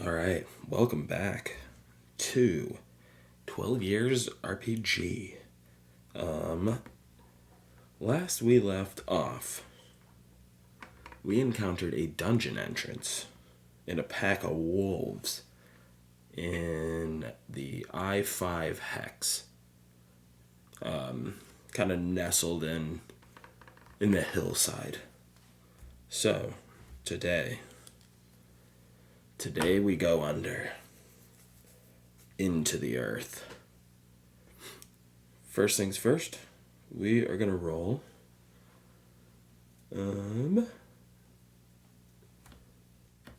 All right, welcome back to 12 Years RPG. Last we left off, we encountered a dungeon entrance and a pack of wolves in the I-5 hex, kind of nestled in the hillside. So, today we go into the earth. First things first, we are gonna roll.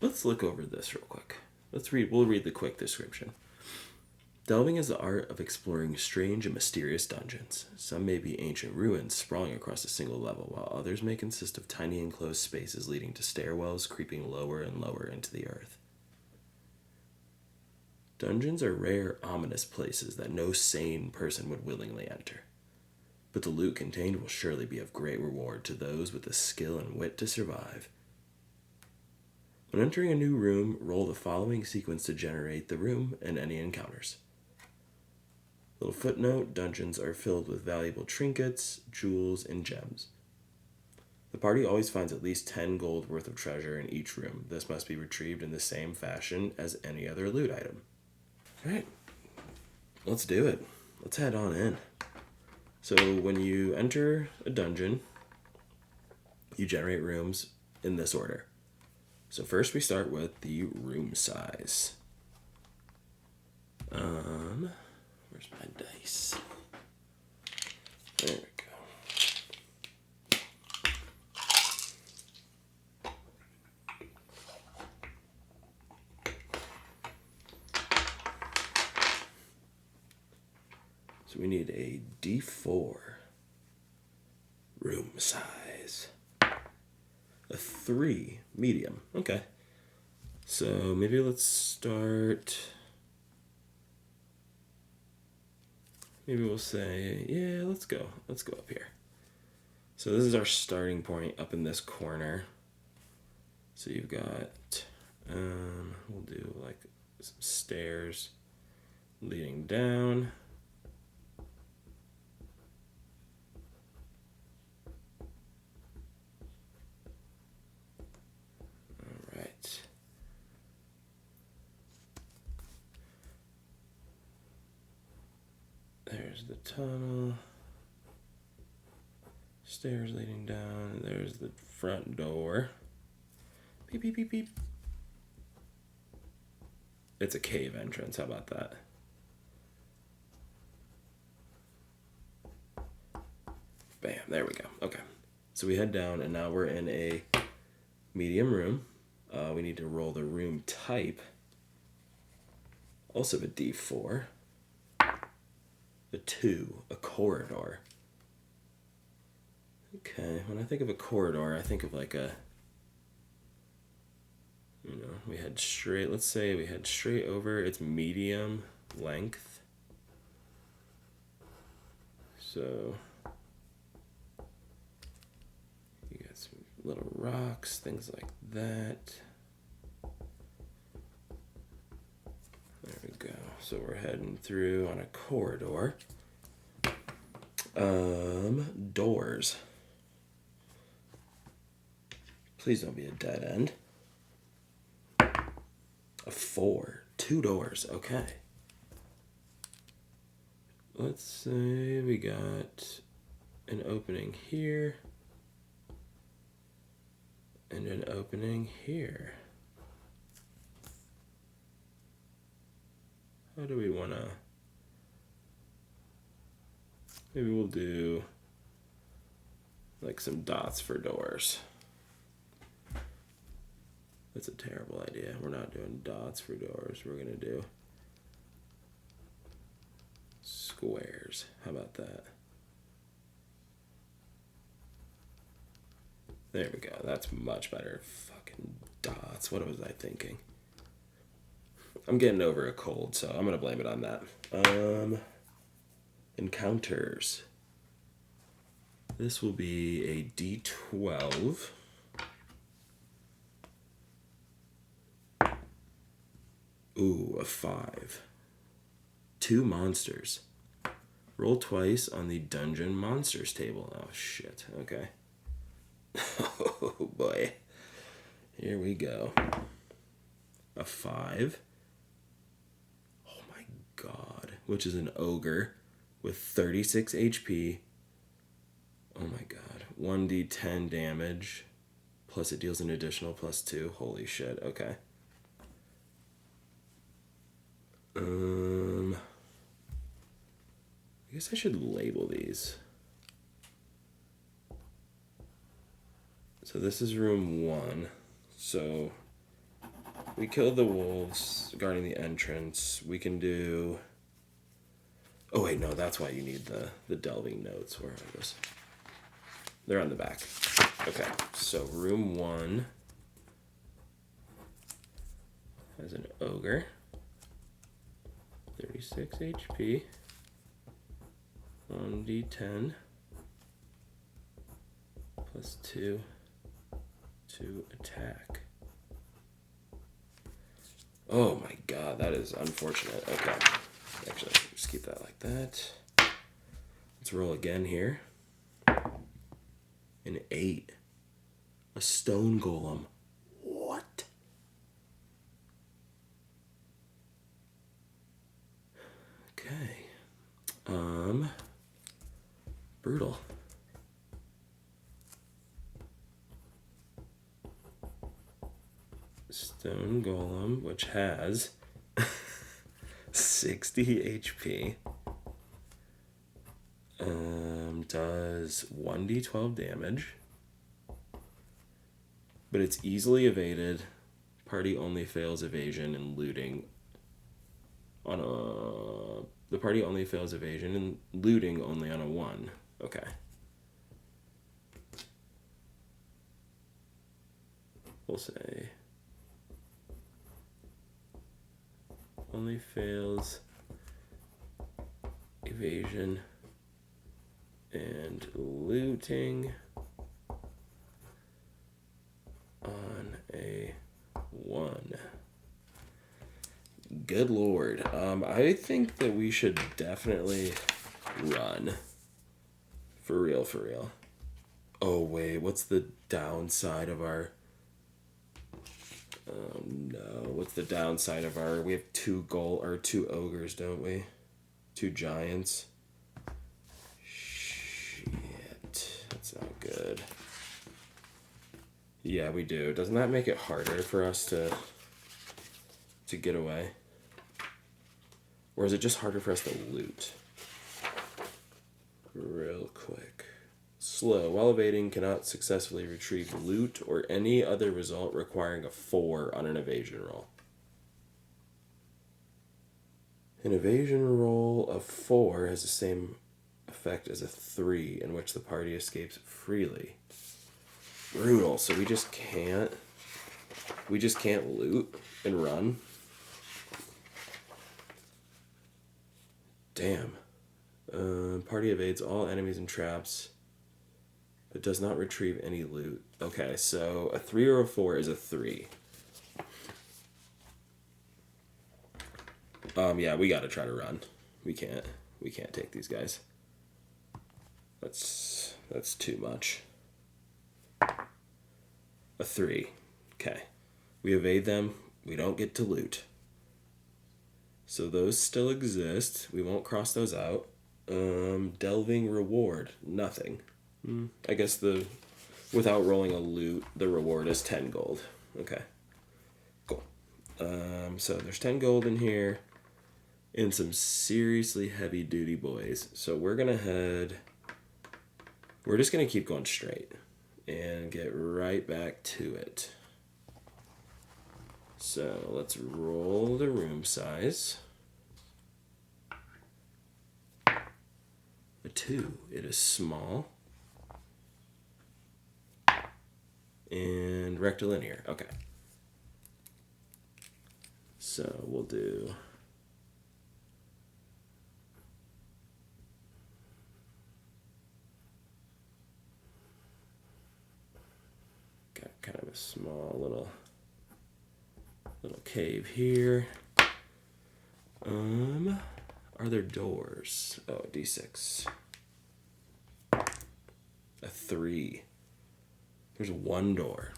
Let's look over this real quick. We'll read the quick description. Delving is the art of exploring strange and mysterious dungeons. Some may be ancient ruins sprawling across a single level, while others may consist of tiny enclosed spaces leading to stairwells creeping lower and lower into the earth. Dungeons are rare, ominous places that no sane person would willingly enter. But the loot contained will surely be of great reward to those with the skill and wit to survive. When entering a new room, roll the following sequence to generate the room and any encounters. Little footnote, dungeons are filled with valuable trinkets, jewels, and gems. The party always finds at least 10 gold worth of treasure in each room. This must be retrieved in the same fashion as any other loot item. Alright, let's do it. Let's head on in. So when you enter a dungeon, you generate rooms in this order. So first we start with the room size. Where's my dice? There we go. So we need a D4 room size. A 3 medium. Okay. So maybe let's start. Maybe we'll say, yeah, let's go up here. So this is our starting point up in this corner. So you've got, we'll do like some stairs leading down. All right. There's the tunnel. Stairs leading down. There's the front door. Beep, beep, beep, beep. It's a cave entrance. How about that? Bam. There we go. Okay. So we head down, and now we're in a medium room. We need to roll the room type. Also a D4. A 2, a corridor. Okay, when I think of a corridor, I think of like we head straight, let's say we head straight over, it's medium length. So, you got some little rocks, things like that. There we go. So we're heading through on a corridor. Doors. Please don't be a dead end. A 4. 2 doors. Okay. Let's say we got an opening here and an opening here. How do we want to... Maybe we'll do like some dots for doors. That's a terrible idea. We're not doing dots for doors. We're going to do squares. How about that? There we go. That's much better. Fucking dots. What was I thinking? I'm getting over a cold, so I'm going to blame it on that. Encounters. This will be a D12. Ooh, a 5. 2 monsters. Roll twice on the dungeon monsters table. Oh, shit. Okay. Oh, boy. Here we go. A 5. Oh, my God. Which is an ogre with 36 HP. Oh, my God. 1d10 damage. Plus it deals an additional +2. Holy shit. Okay. I guess I should label these. So this is room 1. So we killed the wolves guarding the entrance. We can do... Oh wait, no, that's why you need the delving notes. Where are those? They're on the back. Okay, so room 1 has an ogre. 36 HP. 1d10 +2 to attack. Oh my god, that is unfortunate. Okay. Actually, just keep that like that. Let's roll again here. An 8. A stone golem. What? Okay. Brutal. Stone golem, which has 60 HP. Does 1d12 damage. But it's easily evaded. Party only fails evasion and looting on a... The party only fails evasion and looting only on a 1. Okay. We'll say... Only fails evasion and looting on a 1. Good lord. I think that we should definitely run. For real, for real. Oh wait, what's the downside of our... Oh no, what's the downside of our... We have 2 ogres, don't we? 2 giants. Shit, that's not good. Yeah, we do. Doesn't that make it harder for us to get away? Or is it just harder for us to loot? Real quick. Slow. While evading, cannot successfully retrieve loot or any other result requiring a 4 on an evasion roll. An evasion roll of 4 has the same effect as a 3, in which the party escapes freely. Brutal. So we just can't loot and run. Damn. Party evades all enemies and traps, but does not retrieve any loot. Okay, so a 3 or a 4 is a 3. Yeah, we gotta try to run. We can't take these guys. That's too much. A 3. Okay. We evade them. We don't get to loot. So those still exist. We won't cross those out. Delving reward. Nothing. I guess without rolling a loot, the reward is 10 gold. Okay. Cool. So there's 10 gold in here. And some seriously heavy duty boys. So we're just gonna keep going straight and get right back to it. So let's roll the room size. A 2. It is small. And rectilinear. Okay. So we'll do... Got kind of a small little cave here. Are there doors? Oh, a D6. A 3. There's one door.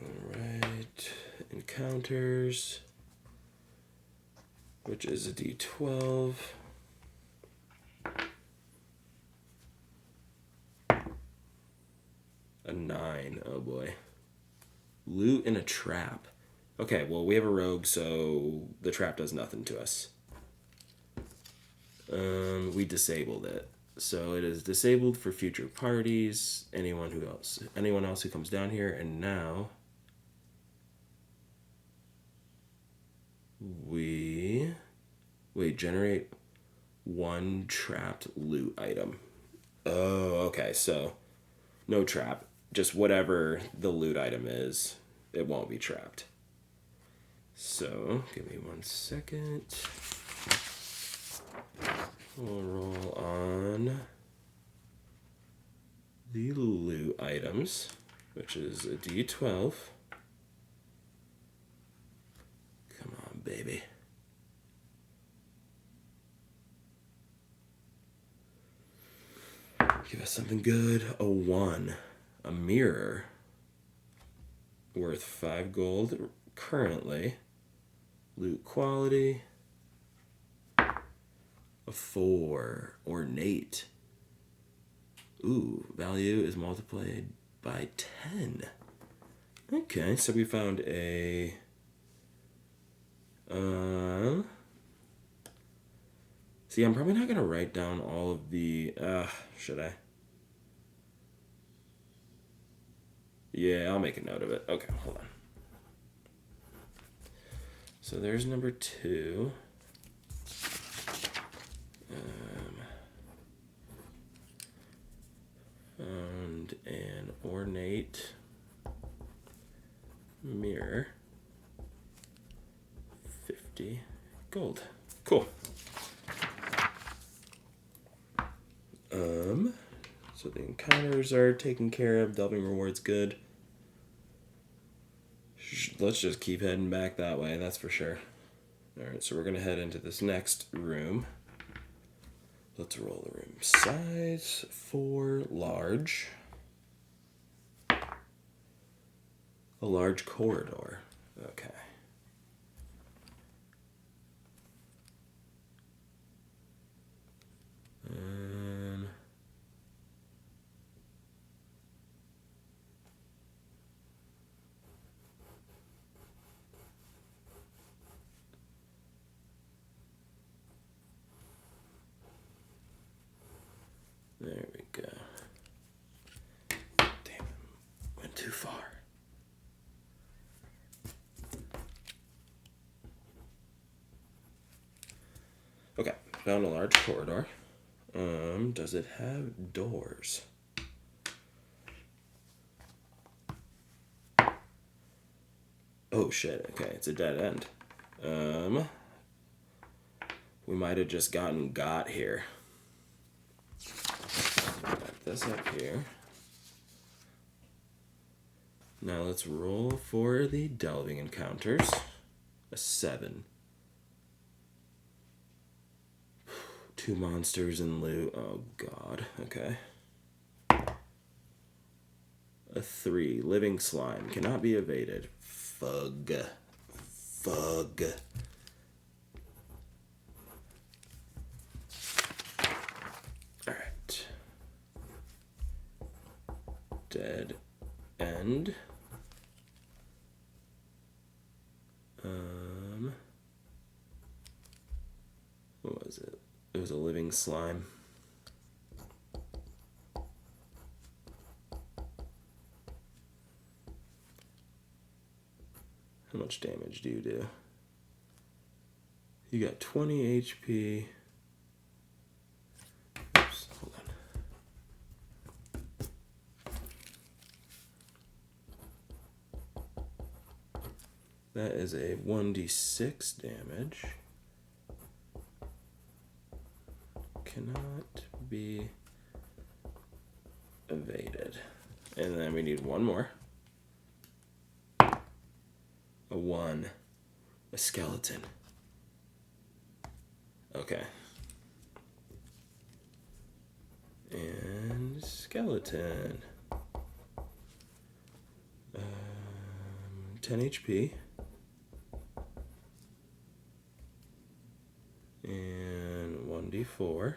Alright. Encounters, which is a D12. A 9. Oh boy. Loot in a trap. Okay, well, we have a rogue, so the trap does nothing to us. We disabled it. So it is disabled for future parties, anyone else who comes down here, and now we generate one trapped loot item. Oh, okay, so no trap. Just whatever the loot item is, it won't be trapped. So, give me 1 second. We'll roll on the loot items, which is a D12. Come on, baby. Give us something good. A 1. A mirror. Worth 5 gold currently. Loot quality. A 4. Ornate. Ooh, value is multiplied by 10. Okay, so we found a... See, I'm probably not going to write down all of the... should I? Yeah, I'll make a note of it. Okay, hold on. So there's number 2. Found an ornate mirror. 50 gold. Cool. So the encounters are taken care of. Delving rewards good. Let's just keep heading back that way, that's for sure. Alright, so we're going to head into this next room. Let's roll the room size for large. A large corridor. Okay. There we go. Damn it. Went too far. Okay, found a large corridor. Does it have doors? Oh shit, okay, it's a dead end. We might have just got here. Got this up here. Now let's roll for the delving encounters. A 7. 2 monsters and loot. Oh god, okay. A 3. Living slime. Cannot be evaded. Fug. Fug. Alright. Dead end. What was it? It was a living slime. How much damage do you do? You got 20 HP. Oops, hold on. That is a 1d6 damage. Cannot be evaded. And then we need one more. A 1. A skeleton. Okay. And skeleton. 10 HP. And 1d4.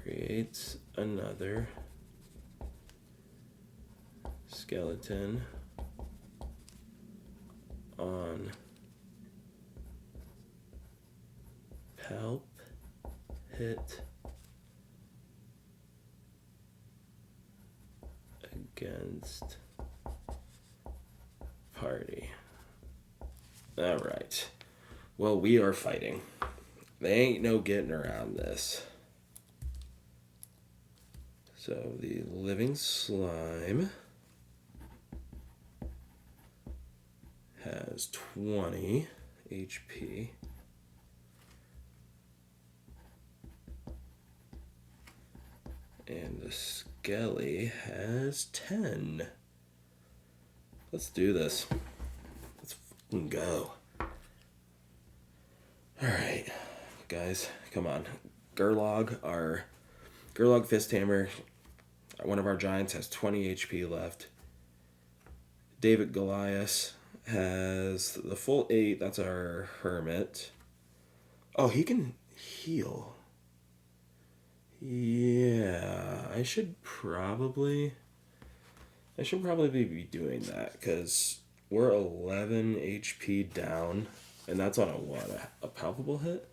Creates another skeleton on Palp hit against party. All right. Well, we are fighting. They ain't no getting around this. So the living slime has 20 HP. And the skelly has 10. Let's do this. Let's fucking go. Alright, guys, come on. Gurlog Fisthammer, one of our giants, has 20 HP left. David Goliath has the full 8. That's our hermit. Oh, he can heal. Yeah, I should probably be doing that because we're 11 HP down, and that's on a palpable hit?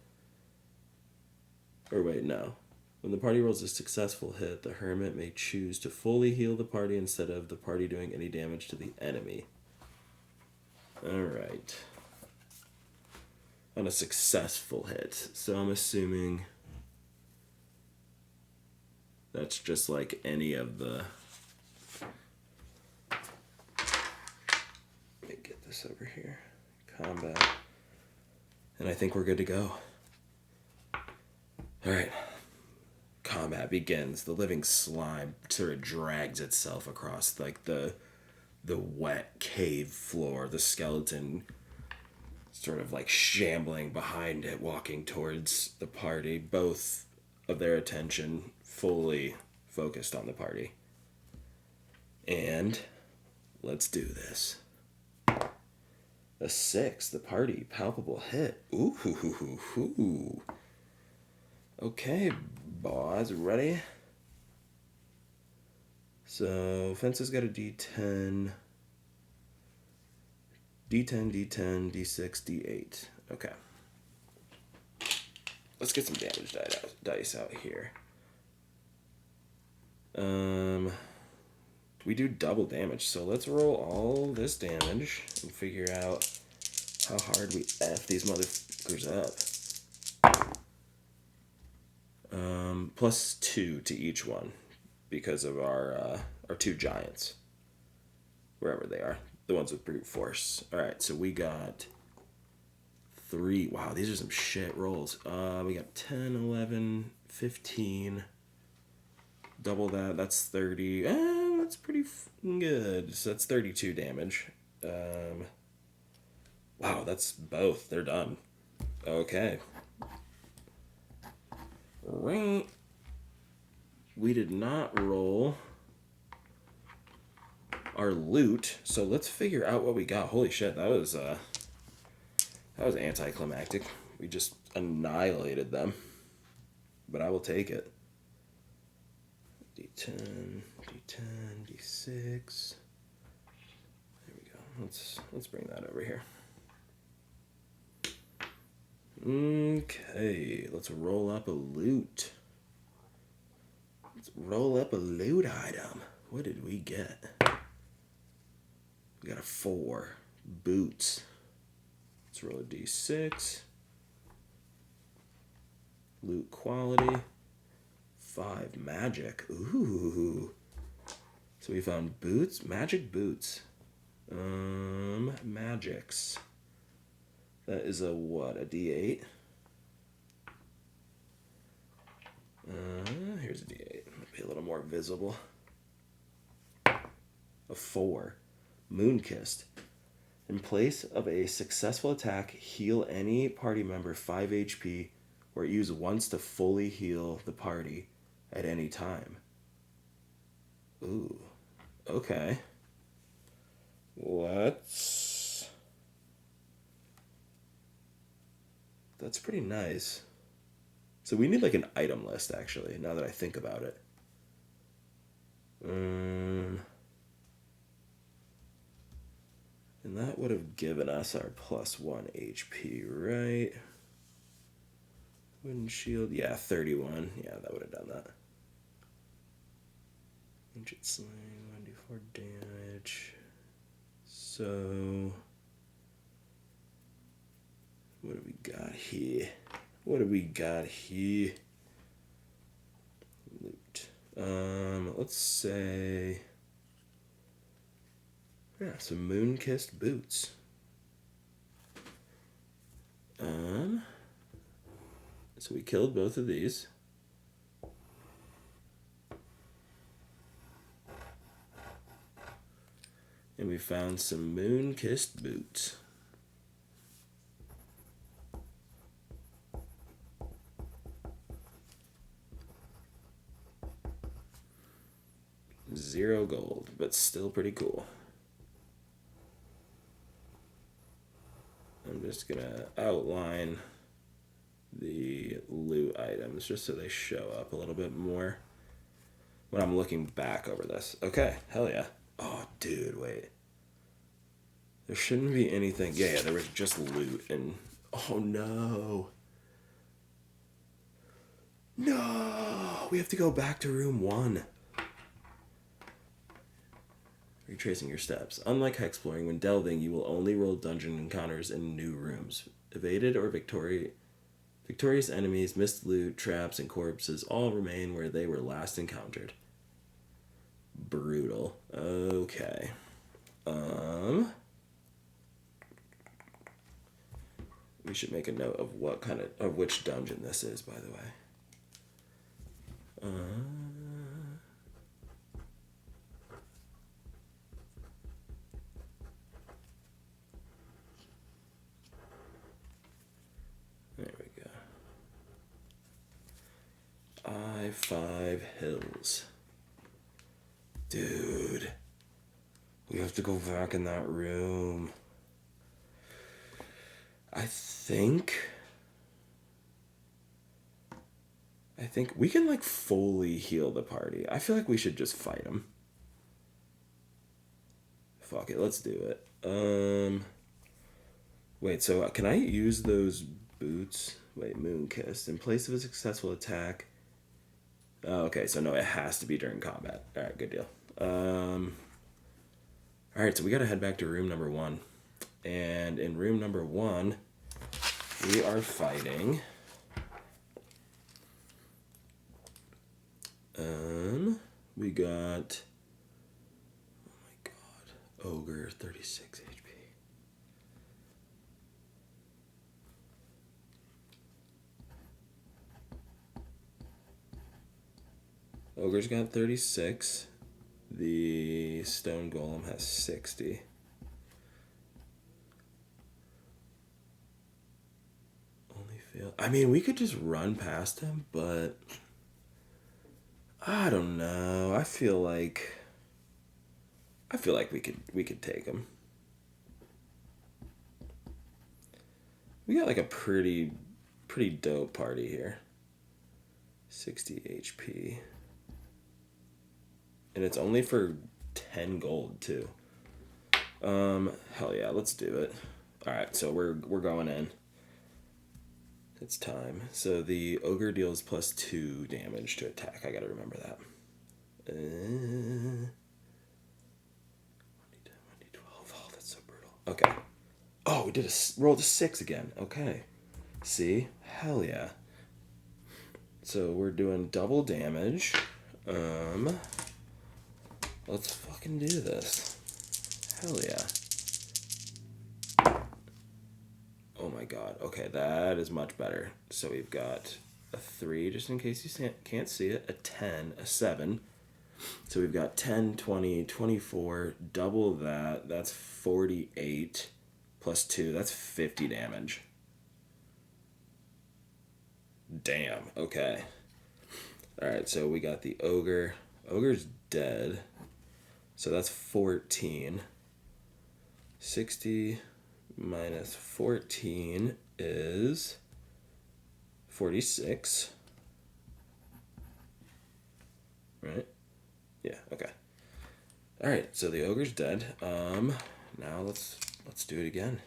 Or wait, no. When the party rolls a successful hit, the hermit may choose to fully heal the party instead of the party doing any damage to the enemy. Alright. On a successful hit. So I'm assuming that's just like any of the... Let me get this over here. Combat. And I think we're good to go. Alright. Combat begins. The living slime sort of drags itself across like the wet cave floor. The skeleton sort of like shambling behind it, walking towards the party. Both of their attention fully focused on the party. And let's do this. A 6, the party, palpable hit. Ooh. Okay, boys, ready? So, Fence's got a D10, D6, D8. Okay. Let's get some damage dice out here. We do double damage, so let's roll all this damage and figure out how hard we F these motherfuckers up. +2 to each one because of our 2 giants. Wherever they are. The ones with brute force. Alright, so we got 3. Wow, these are some shit rolls. We got 10, 11, 15. Double that, that's 30. That's pretty good. So that's 32 damage. Wow, that's both. They're done. Okay. We did not roll our loot, so let's figure out what we got. Holy shit, that was anticlimactic. We just annihilated them. But I will take it. D10, D6. There we go. Let's bring that over here. Okay, let's roll up a loot. Let's roll up a loot item. What did we get? We got a 4. Boots. Let's roll a D6. Loot quality. 5 magic. Ooh. So we found boots. Magic boots. Magics. That is a what? A D8? more visible. A 4. Moonkissed. In place of a successful attack, heal any party member 5 HP or use once to fully heal the party at any time. Ooh. Okay. That's pretty nice. So we need like an item list, actually, now that I think about it. And that would have given us our +1 HP, right? Windshield, yeah, 31. Yeah, that would have done that. Ancient Sling, 1d4 damage. So, what do we got here? Loot. Let's say, yeah, some moon-kissed boots. So we killed both of these. And we found some moon-kissed boots. Zero gold, but still pretty cool. I'm just gonna outline the loot items just so they show up a little bit more when I'm looking back over this. Okay, hell yeah. Oh, dude, wait. There shouldn't be anything. Yeah, there was just loot and... Oh, no. No! We have to go back to room 1. Retracing your steps. Unlike hexploring, when delving, you will only roll dungeon encounters in new rooms. Evaded or victorious enemies, missed loot, traps, and corpses all remain where they were last encountered. Brutal. Okay. We should make a note of which dungeon this is, by the way. There we go. I-5 Hills. Dude. We have to go back in that room. I think we can like fully heal the party. I feel like we should just fight them. Fuck it, let's do it. Wait, so can I use those boots? Wait, Moonkissed. In place of a successful attack. Oh, okay, so no, it has to be during combat. Alright, good deal. Alright, so we gotta head back to room number 1. And in room number 1, we are fighting... we got... Oh my god. Ogre, 36 HP. Ogre's got 36. The stone golem has 60. Only fail. I mean, we could just run past him, but I don't know. I feel like we could take him. We got like a pretty dope party here. 60 HP. And it's only for 10 gold too. Hell yeah, let's do it. Alright, so we're going in. It's time. So the ogre deals +2 damage to attack. I gotta remember that. 1d10, 1d12. Oh, that's so brutal. Okay. Oh, we rolled a 6 again. Okay. See? Hell yeah. So we're doing double damage. Let's fucking do this. Hell yeah. Oh my god. Okay, that is much better. So we've got a 3, just in case you can't see it, a 10, a 7, So we've got 10, 20, 24, double that. That's 48 plus 2. That's 50 damage. Damn, okay. Alright, so we got the ogre. Ogre's dead. So that's 14. 60 minus 14 is 46. Right? Yeah, okay. Alright, so the ogre's dead. Now let's do it again.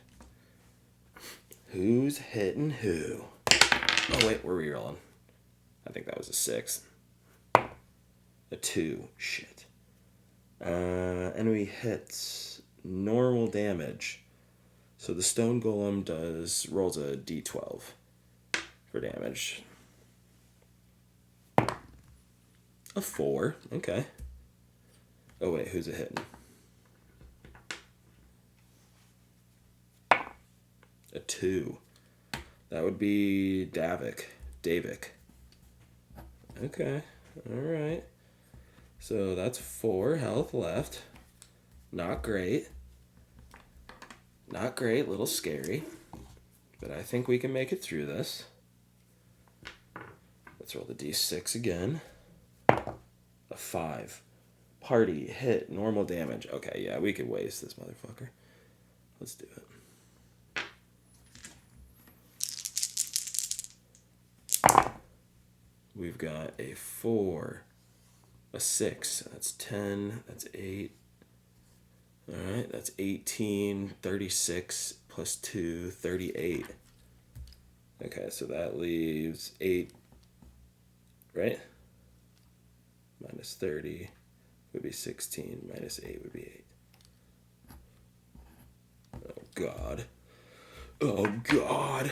Who's hitting who? Oh wait, we're rerolling. I think that was a 6. A 2. Shit. Enemy hits normal damage. So the stone golem rolls a d12 for damage. A 4. Okay. Oh wait, who's it hitting? A 2. That would be Davik. Okay. Alright. So that's 4 health left. Not great. Not great, little scary. But I think we can make it through this. Let's roll the d6 again. A 5. Party, hit, normal damage. Okay, yeah, we could waste this motherfucker. Let's do it. We've got a 4, a 6. That's 10. That's 8. Alright, that's 18. 36 plus 2, 38. Okay, so that leaves 8. Right? Minus 30 would be 16. Minus 8 would be 8. Oh, God. Oh, God.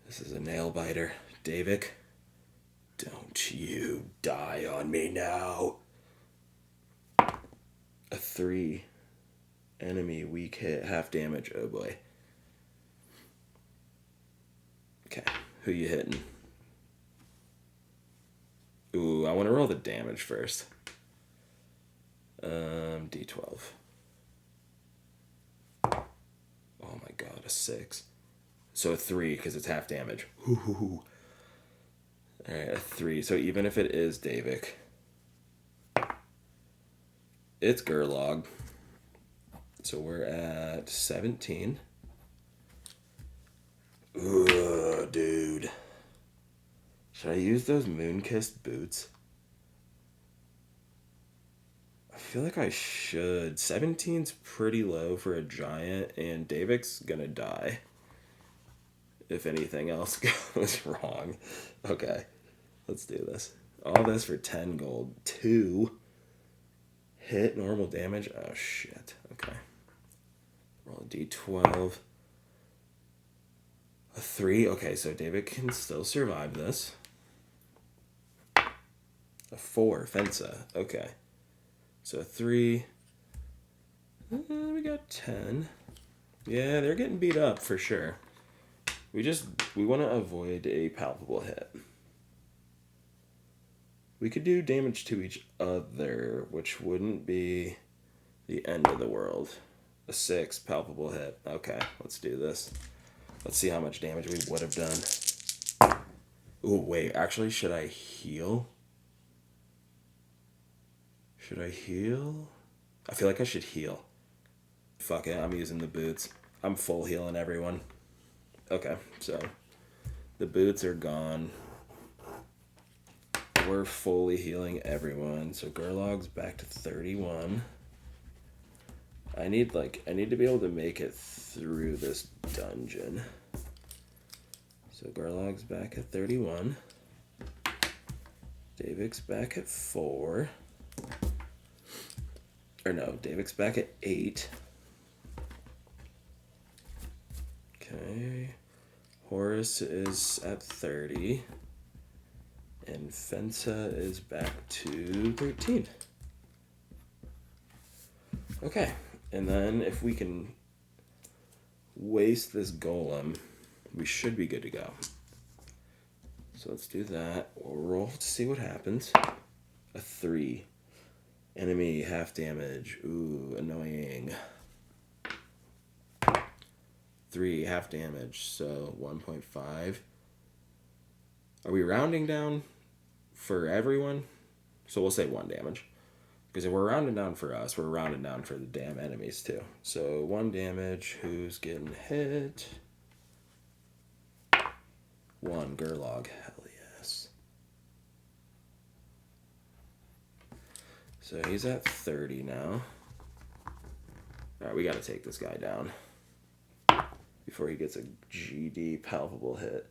This is a nail biter. Davik, don't you die on me now. A 3. Enemy, weak hit, half damage. Oh, boy. Okay, who you hitting? Ooh, I want to roll the damage first. D12. Oh my god, a 6. So a 3, because it's half damage. Alright, a 3. So even if it is Davik, it's Gerlog. So we're at 17. Ooh, dude. Should I use those moon-kissed boots? I feel like I should. 17's pretty low for a giant, and Davik's gonna die if anything else goes wrong. Okay, let's do this. All this for 10 gold. 2. Hit normal damage. Oh, shit. Okay. Roll a d12. A 3. Okay, so Davik can still survive this. A 4. Fensa. Okay. So a 3. We got 10. Yeah, they're getting beat up for sure. We want to avoid a palpable hit. We could do damage to each other, which wouldn't be the end of the world. A 6, palpable hit. Okay, let's do this. Let's see how much damage we would have done. Ooh, wait, actually, should I heal? Should I heal? I feel like I should heal. Fuck it, I'm using the boots. I'm full healing everyone. Okay, so the boots are gone. We're fully healing everyone. So Gerlog's back to 31. I need to be able to make it through this dungeon. So Gerlog's back at 31. Davik's back at 4. Or no, Davik's back at 8. Okay. Horus is at 30. And Fensa is back to 13. Okay. And then if we can waste this golem, we should be good to go. So let's do that. We'll roll to see what happens. A 3. Enemy half damage. Ooh, annoying. 3 half damage, so 1.5. Are we rounding down for everyone? So we'll say 1 damage. Because if we're rounding down for us, we're rounding down for the damn enemies too. So 1 damage. Who's getting hit? 1 Gurlog. Hell yes. So he's at 30 now. Alright, we gotta take this guy down before he gets a GD palpable hit.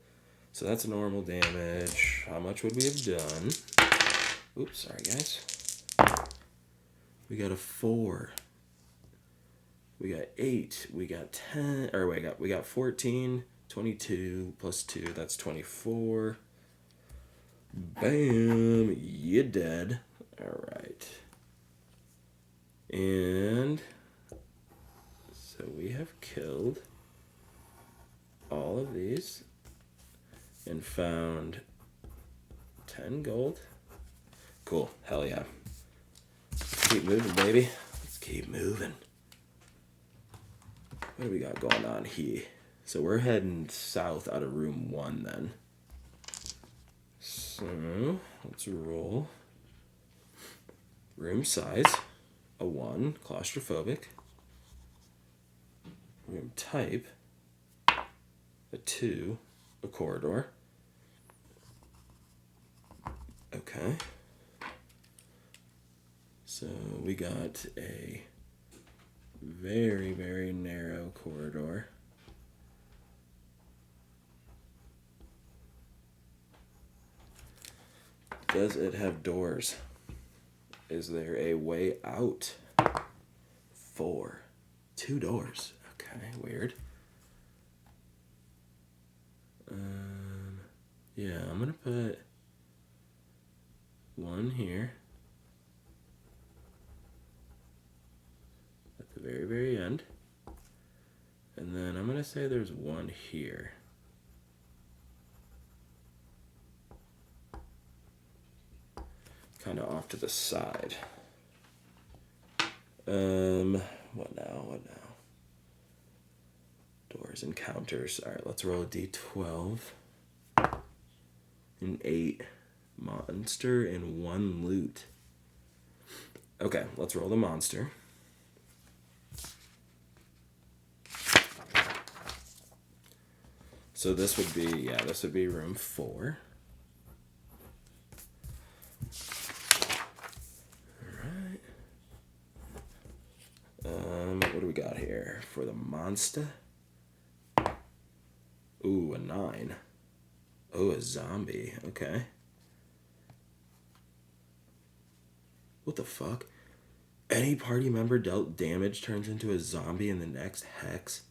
So that's normal damage. How much would we have done? Oops, sorry guys. We got a 4. We got 8. We got 10. Or we got 14. 22 plus 2. That's 24. Bam. You dead. Alright. And so we have killed all of these and found 10 gold. Cool. Hell yeah. Let's keep moving, baby. Let's keep moving. What do we got going on here? So we're heading south out of room 1 then. So let's roll. Room size, a 1, claustrophobic. Room type, a 2, a corridor. Okay. So we got a very, very narrow corridor. Does it have doors? Is there a way out? 4. 2 doors. Okay, weird. Yeah, I'm gonna put 1 here. At the very, very end. And then I'm gonna say there's 1 here. Kind of off to the side. What now? Doors and counters. All right, let's roll a d12. An 8. Monster and 1 loot. Okay, let's roll the monster. So this would be room 4. What do we got here for the monster? Ooh, a 9. Oh, a zombie. Okay. What the fuck? Any party member dealt damage turns into a zombie in the next hex?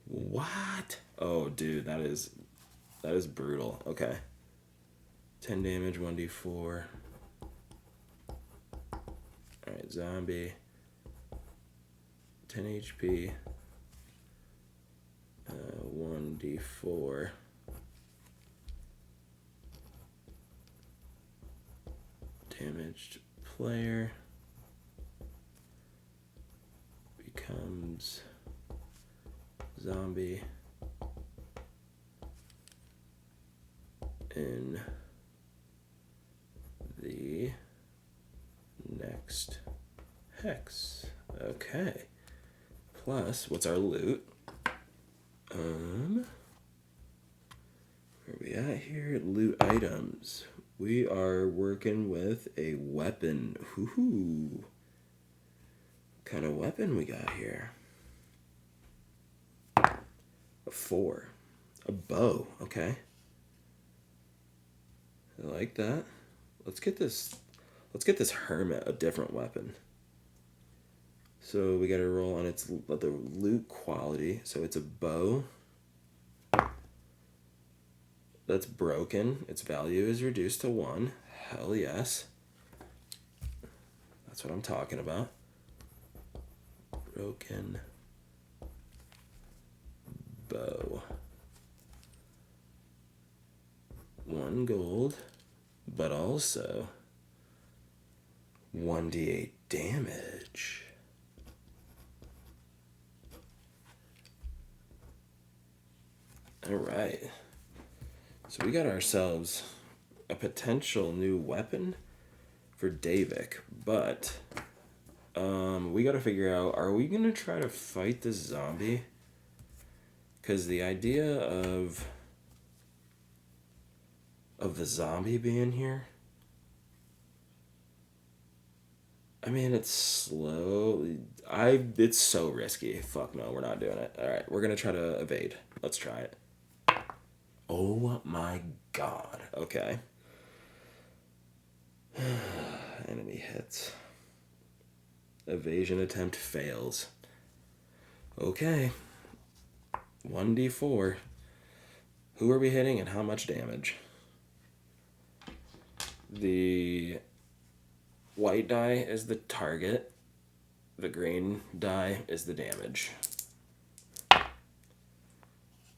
What? Oh, dude, that is brutal. Okay. 10 damage, 1d4. Alright, zombie. 10 HP. 1d4. Damaged player becomes zombie in the next hex. Okay. Plus, what's our loot? Where are we at here? Loot items. We are working with a weapon. Woohoo! What kind of weapon we got here? A 4. A bow. Okay. I like that. Let's get this hermit a different weapon. So we got to roll on the loot quality. So it's a bow. That's broken. Its value is reduced to 1. Hell yes. That's what I'm talking about. Broken bow. 1 gold. but also 1d8 damage. Alright. So we got ourselves a potential new weapon for Davik, but we gotta figure out, are we gonna try to fight this zombie? Because the idea of the zombie being here, I mean, it's slow. It's so risky. Fuck no, we're not doing it. Alright, we're gonna try to evade. Let's try it. Oh my god. Okay. Enemy hits. Evasion attempt fails. Okay. 1d4. Who are we hitting and how much damage? The white die is the target. The green die is the damage.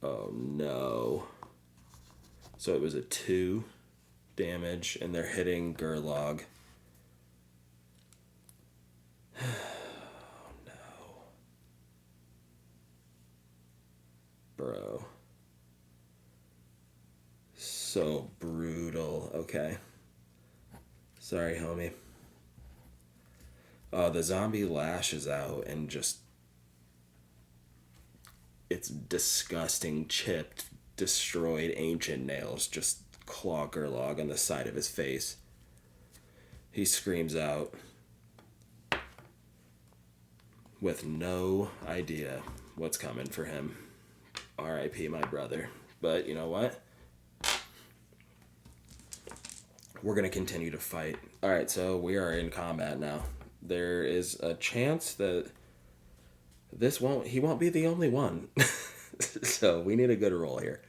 Oh no. So it was a 2 damage, and they're hitting Gerlog. Oh no. Bro. So brutal. Okay. Sorry, homie. The zombie lashes out and just... It's disgusting, chipped, destroyed ancient nails just claw Gerlog on the side of his face. He screams out with no idea what's coming for him. R.I.P. my brother. But you know what? We're going to continue to fight. Alright, so we are in combat now. There is a chance that he won't be the only one. So we need a good roll here.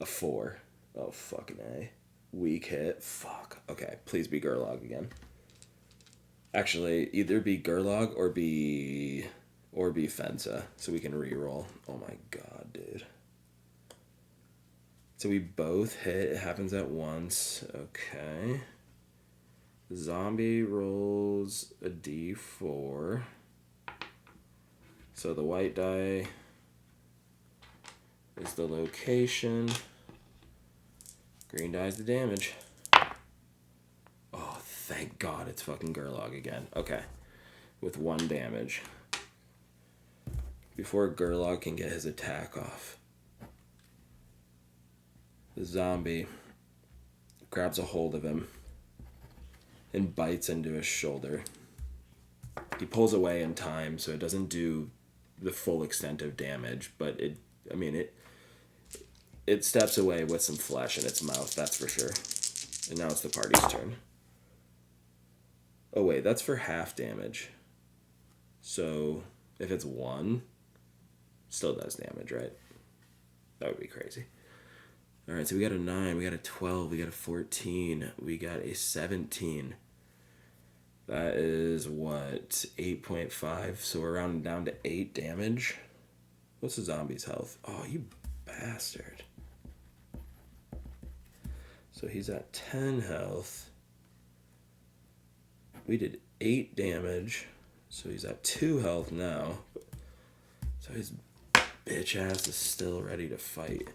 A 4. Oh, fucking A. Weak hit. Fuck. Okay, please be Gerlog again. Actually, either be Gerlog or be Fensa, so we can re-roll. Oh my god, dude. So we both hit. It happens at once. Okay. Zombie rolls a d4. So the white die is the location. Green die is the damage. Oh, thank God it's fucking Gerlog again. Okay. With 1 damage. Before Gerlog can get his attack off, the zombie grabs a hold of him and bites into his shoulder. He pulls away in time, so it doesn't do the full extent of damage, but it steps away with some flesh in its mouth, that's for sure. And now it's the party's turn. Oh wait, that's for half damage. So if it's 1, still does damage, right? That would be crazy. Alright, so we got a 9, we got a 12, we got a 14, we got a 17. That is, what, 8.5? So we're rounding down to 8 damage. What's the zombie's health? Oh, you bastard. So he's at 10 health. We did 8 damage. So he's at 2 health now. So his bitch ass is still ready to fight.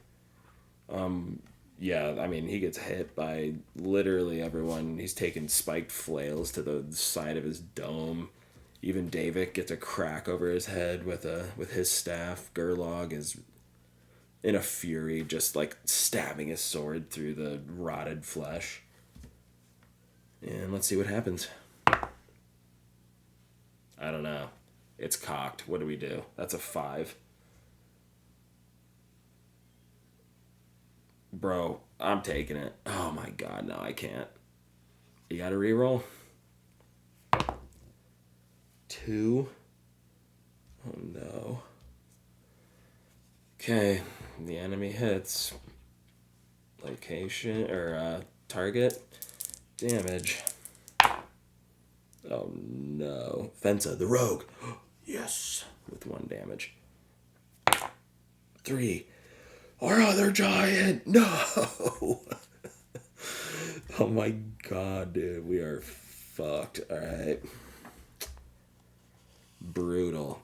Yeah, I mean, he gets hit by literally everyone. He's taking spiked flails to the side of his dome. Even Davik gets a crack over his head with his staff. Gerlog is in a fury, just like stabbing his sword through the rotted flesh. And let's see what happens. I don't know. It's cocked. What do we do? That's a 5. Bro, I'm taking it. Oh my god, no, I can't. You gotta reroll. 2. Oh no. Okay, the enemy hits. Location, or target. Damage. Oh no. Fensa, the rogue. Yes. With 1 damage. 3. Our other giant! No! Oh my god, dude. We are fucked. Alright. Brutal.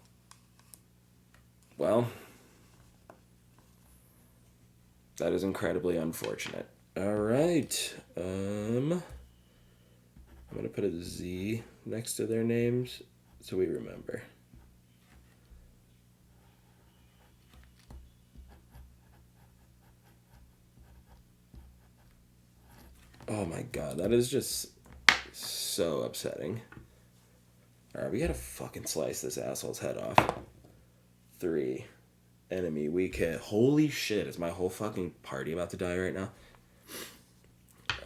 Well, that is incredibly unfortunate. Alright. I'm gonna put a Z next to their names so we remember. Oh my god, that is just so upsetting. Alright, we gotta fucking slice this asshole's head off. 3. Enemy, weak hit. Holy shit, is my whole fucking party about to die right now?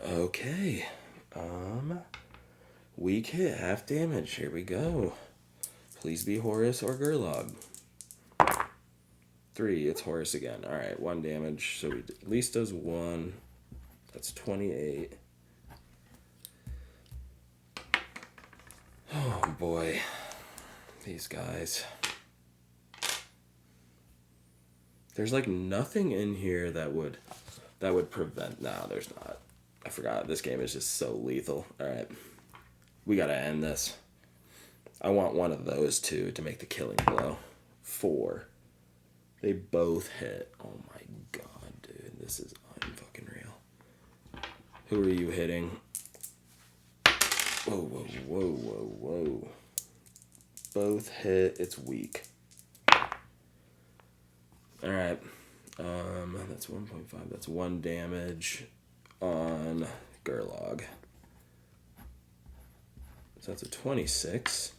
Okay. Weak hit, half damage. Here we go. Please be Horus or Gerlog. 3, it's Horus again. Alright, 1 damage. So he at least does 1. That's 28. Oh boy. These guys. There's like nothing in here that would prevent. No, there's not. I forgot. This game is just so lethal. Alright. We gotta end this. I want one of those two to make the killing blow. 4. They both hit. Oh my god, dude. This is unfucking real. Who are you hitting? Whoa, whoa, whoa, whoa, whoa. Both hit. It's weak. Alright. That's 1.5. That's 1 damage on Gerlog. So that's a 26.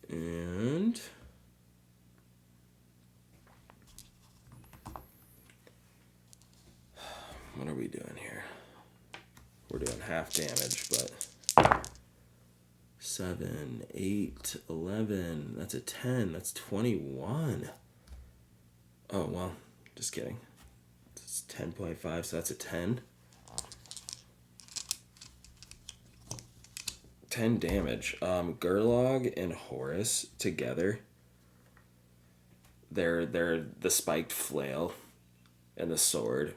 And what are we doing here? We're doing half damage, but 7, 8, 11. That's a 10. That's 21. Oh, well, just kidding. It's 10.5, so that's a 10. 10 damage. Gerlog and Horus together. They're the spiked flail and the sword.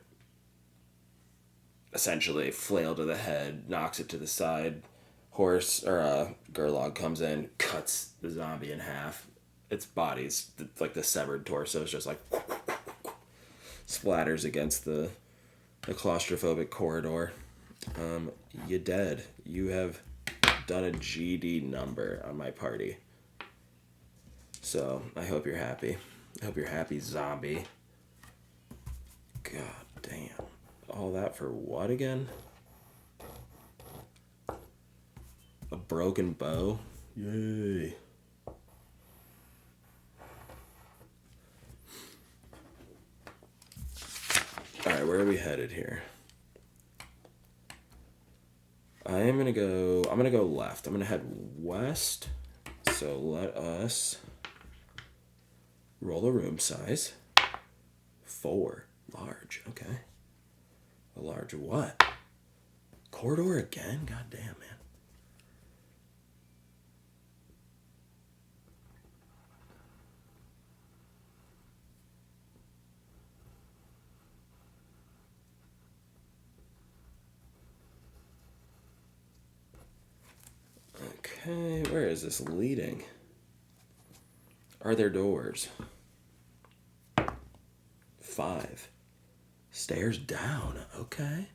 Essentially, flail to the head, knocks it to the side. Horus or Gerlog comes in, cuts the zombie in half. Its body's like the severed torso is just like splatters against the claustrophobic corridor. You dead. You have done a GD number on my party. So I hope you're happy. I hope you're happy, zombie. God damn. All that for what again? A broken bow? Yay. Alright, where are we headed here? I'm gonna go left. I'm gonna head west. So let us roll a room size. 4. Large, okay. A large what? Corridor again? God damn, man. Okay, where is this leading? Are there doors? 5. Stairs down, okay.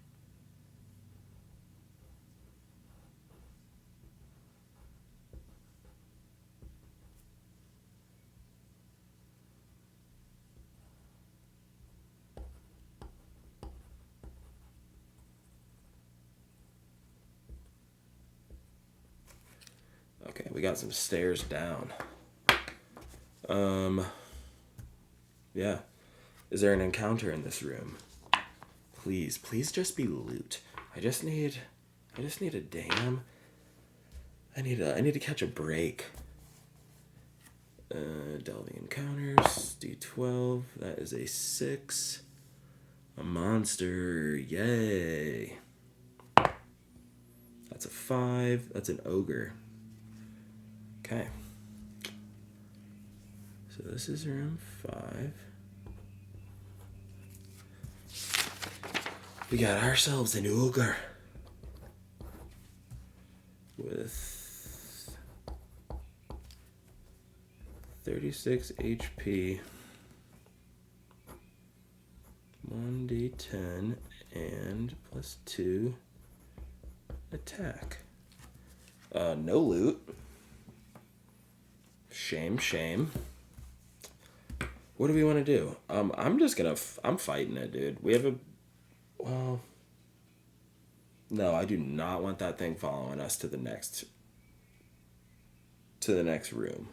Okay, we got some stairs down. Yeah. Is there an encounter in this room? Please just be loot. I just need a damn. I need to catch a break. Delving encounters, D12. That is a 6. A monster, yay. That's a 5. That's an ogre. Okay. So this is room 5. We got ourselves an ogre with 36 HP, 1d10, and +2 attack. No loot. Shame, shame. What do we want to do? I'm just gonna. I'm fighting it, dude. We have a. Well. No, I do not want that thing following us to the next. To the next room.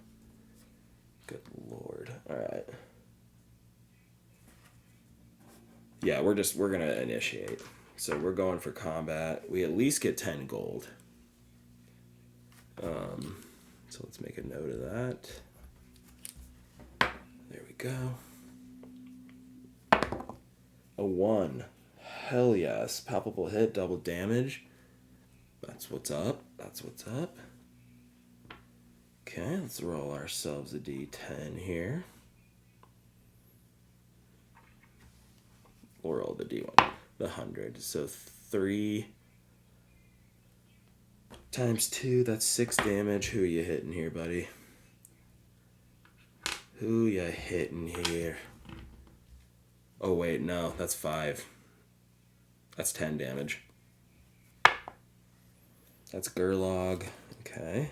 Good lord. All right. Yeah, we're gonna initiate. So we're going for combat. We at least get 10 gold. So let's make a note of that. There we go. A 1. Hell yes. Palpable hit, double damage. That's what's up. That's what's up. Okay, let's roll ourselves a d10 here. We'll roll the d1. The 100. So 3 times 2, that's 6 damage. Who are you hitting here, buddy? Who you hitting here? Oh, wait, no, that's 5. That's 10 damage. That's Gerlog. Okay.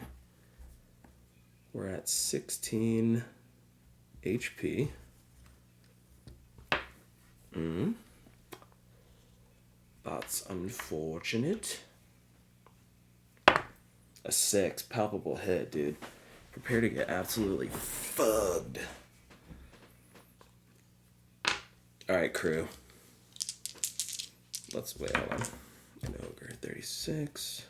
We're at 16 HP. That's unfortunate. A 6. Palpable hit, dude. Prepare to get absolutely fucked. Alright, crew. Let's wait, hold on. An ogre, 36.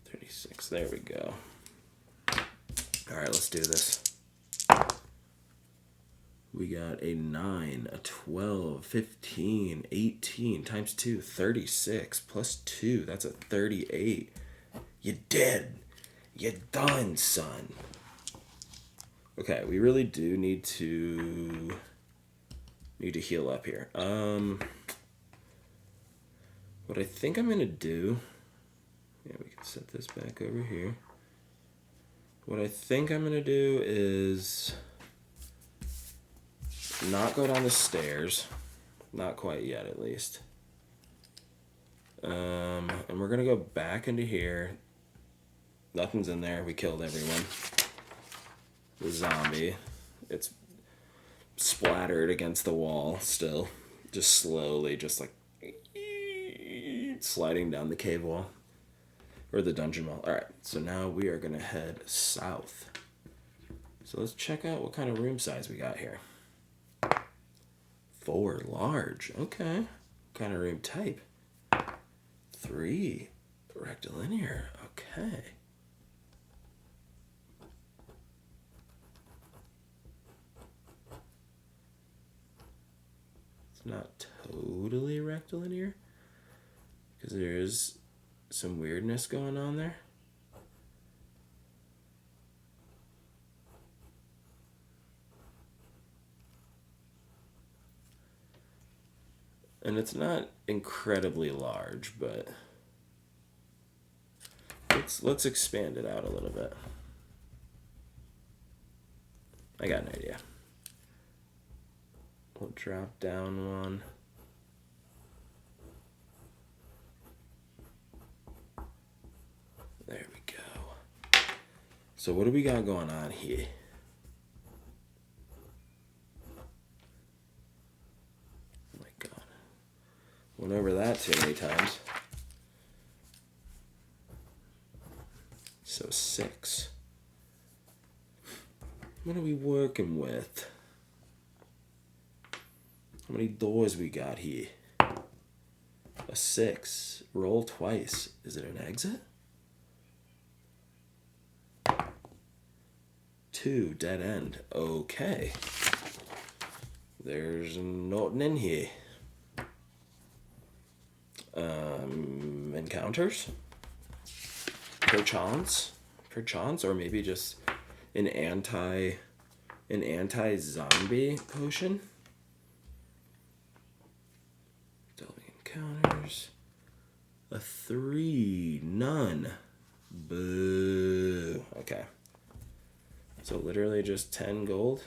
36, there we go. Alright, let's do this. We got a 9, a 12, 15, 18, times 2, 36, plus 2, that's a 38. You dead. You done, son. Okay, we really do need to heal up here. What I think I'm gonna do, yeah, we can set this back over here. What I think I'm gonna do is not go down the stairs, not quite yet at least. And we're gonna go back into here. Nothing's in there. We killed everyone. The zombie, it's splattered against the wall still, just slowly, just like sliding down the cave wall or the dungeon wall. All right, so now we are gonna head south. So let's check out what kind of room size we got here. 4 large. Okay. What kind of room type? 3 rectilinear. Okay. It's not totally rectilinear because there is some weirdness going on there. And it's not incredibly large, but let's expand it out a little bit. I got an idea. We'll drop down one. There we go. So what do we got going on here? Oh my god. Went over that too many times. So 6. What are we working with? How many doors we got here? A 6. Roll twice. Is it an exit? 2. Dead end. Okay. There's nothing in here. Encounters? Perchance, or maybe just an an anti-zombie potion. Delving encounters. A 3. None. Boo. Okay. So literally just 10 gold.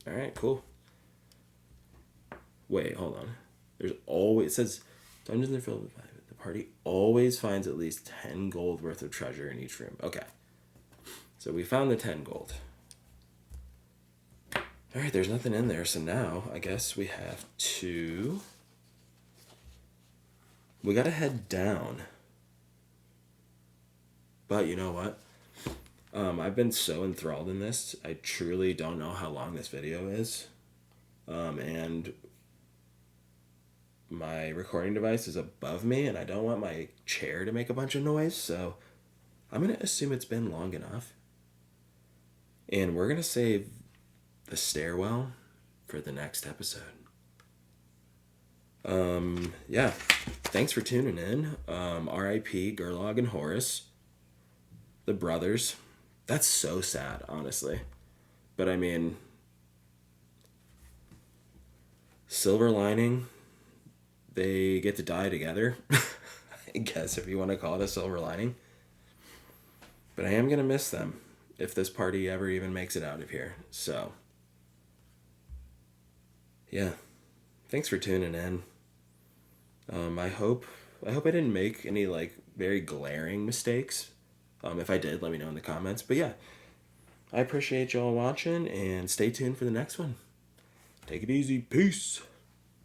Alright, cool. Wait, hold on. There's always, it says, dungeons are filled with, the party always finds at least 10 gold worth of treasure in each room. Okay. So we found the 10 gold. Alright, there's nothing in there, so now I guess we have to... We gotta head down. But you know what? I've been so enthralled in this, I truly don't know how long this video is. And my recording device is above me, and I don't want my chair to make a bunch of noise, so I'm going to assume it's been long enough. And we're going to save the stairwell for the next episode. Yeah, thanks for tuning in. R.I.P. Gerlog and Horace, the brothers. That's so sad, honestly. But I mean, silver lining, they get to die together. I guess if you want to call it a silver lining. But I am going to miss them if this party ever even makes it out of here. So, yeah. Thanks for tuning in. I hope I didn't make any like very glaring mistakes. If I did, let me know in the comments. But yeah, I appreciate y'all watching, and stay tuned for the next one. Take it easy. Peace.